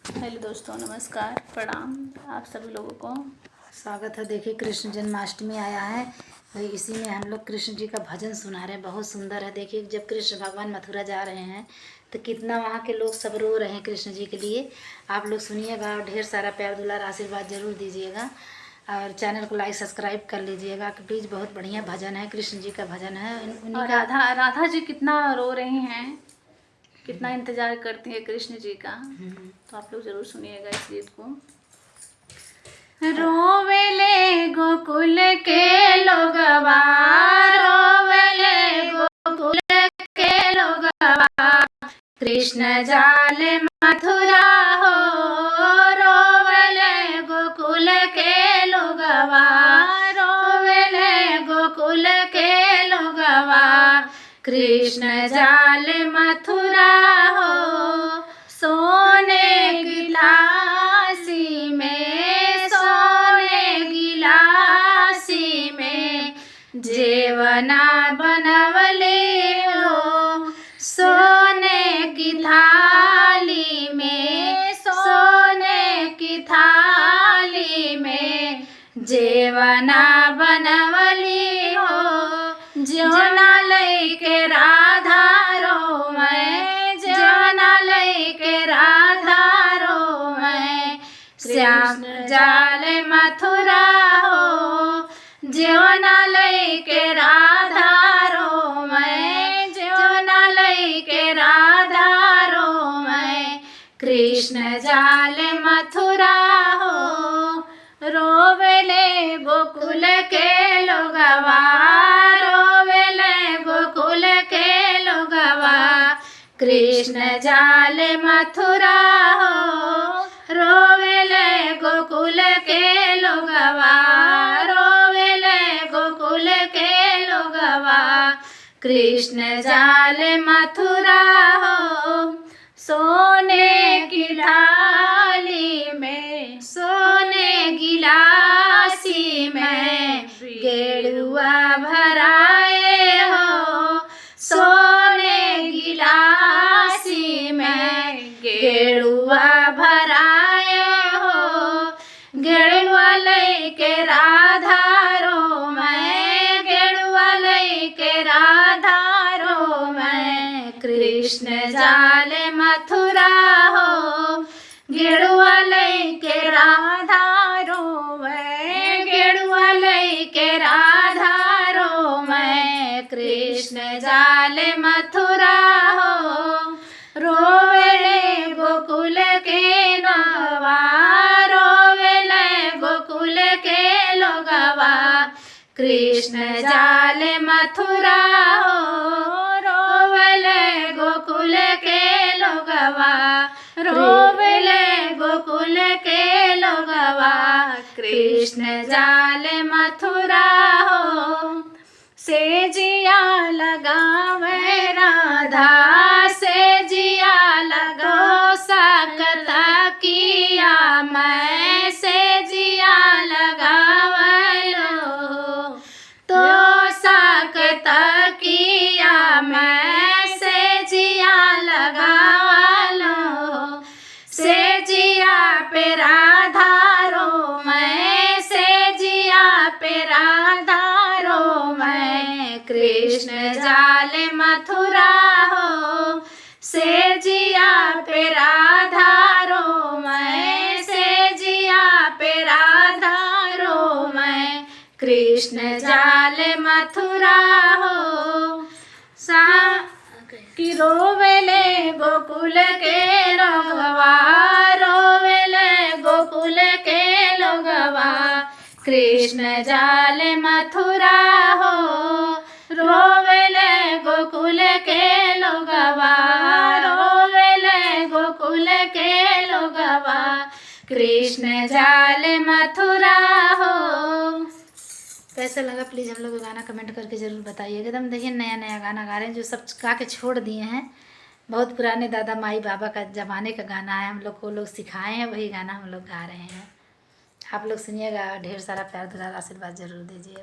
Hello दोस्तों, नमस्कार, प्रणाम आप सभी लोगों को। स्वागत है। देखिए कृष्ण जन्माष्टमी आया है, तो इसी में हम लोग कृष्ण जी का भजन सुना रहे हैं। बहुत सुंदर है। देखिए जब कृष्ण भगवान मथुरा जा रहे हैं तो कितना वहाँ के लोग सब रो रहे हैं कृष्ण जी के लिए। आप लोग सुनिएगा और ढेर सारा प्यार दुलार आशीर्वाद जरूर दीजिएगा और चैनल को लाइक सब्सक्राइब कर लीजिएगा प्लीज़। बहुत बढ़िया भजन है, कृष्ण जी का भजन है। उन्हीं और का राधा जी कितना रो रही हैं, कितना इंतजार करती है कृष्ण जी का। तो आप लोग जरूर सुनिएगा इस गीत को। रोवेले गोकुल के लोगवा, रोवेले गोकुल के लोगवा, कृष्ण जाले मथुरा हो। रोवेले गोकुल के लोगवा, रोवेले गोकुल के लोगवा, कृष्ण जाले मथुरा हो। सोने गिलासी में, सोने गिलासी में, जेवना बनवले हो। सोने की थाली में, सोने की थाली में, जेवना बनवली हो। जौना लैके राधा रो मैं, जौना लैके राधा रो मैं, श्याम जाले मथुरा हो। जौना लैके राधा रो मैं, जौना लैके राधा रो मैं, कृष्ण जाले मथुरा हो। रोवेले गोकुल के लोगवा, रोवेले गोकुल के लोगवा, कृष्ण जाले मथुरा हो। रोवेले गोकुल के लोगवा, रोवेले गोकुल के लोगवा, कृष्ण जाले मथुरा हो। सोने की थाली में, सोने गिलासी में, गेरुआ भराए हो। सोने गिलासी में, गेरुआ भराए हो। गेरुआ लैके राधा रो मैं, गेरुआ लैके राधा रो मैं, कृष्ण जाले मथुरा हो। गेरुआ लैके राधा रो मैं, गेरुआ लैके राधा रो मैं, कृष्ण जाले मथुरा हो। रोवेले गोकुल के लोगवा, रोवेले गोकुल के लोगवा, कृष्ण जाले मथुरा हो। रोवेले गोकुल के लोगवा, रोवेले गोकुल के लोगवा, कृष्ण जाले मथुरा हो। से जिया लगावे राधा, से जिया लगो सकता किया मैं, से जिया लगावलो तो सकता किया मैं, से जिया लगावलो। से जिया पे राधा रो मैं, से जिया पे राधा रो मैं, कृष्ण जाले मथुरा हो। से जिया पे राधा रो मैं, से जिया पे राधा रो मैं, कृष्ण जाले मथुरा हो। कि रोवेले गोकुल के लोगवा, रोवेले गोकुल के लोगवा, कृष्ण जाले मथुरा हो। रोवेले गोकुल के लोगवा, रोवेले गोकुल के लोगवा, कृष्ण जाले मथुरा हो। कैसा लगा प्लीज़ हम लोग को गाना कमेंट करके ज़रूर बताइएगा। एकदम देखिए नया नया गाना गा रहे हैं जो सब गा के छोड़ दिए हैं। बहुत पुराने दादा माई बाबा का ज़माने का गाना है, हम लोग को लोग सिखाए हैं, वही गाना हम लोग गा रहे हैं। आप लोग सुनिएगा, ढेर सारा प्यार दुलार आशीर्वाद जरूर दीजिएगा।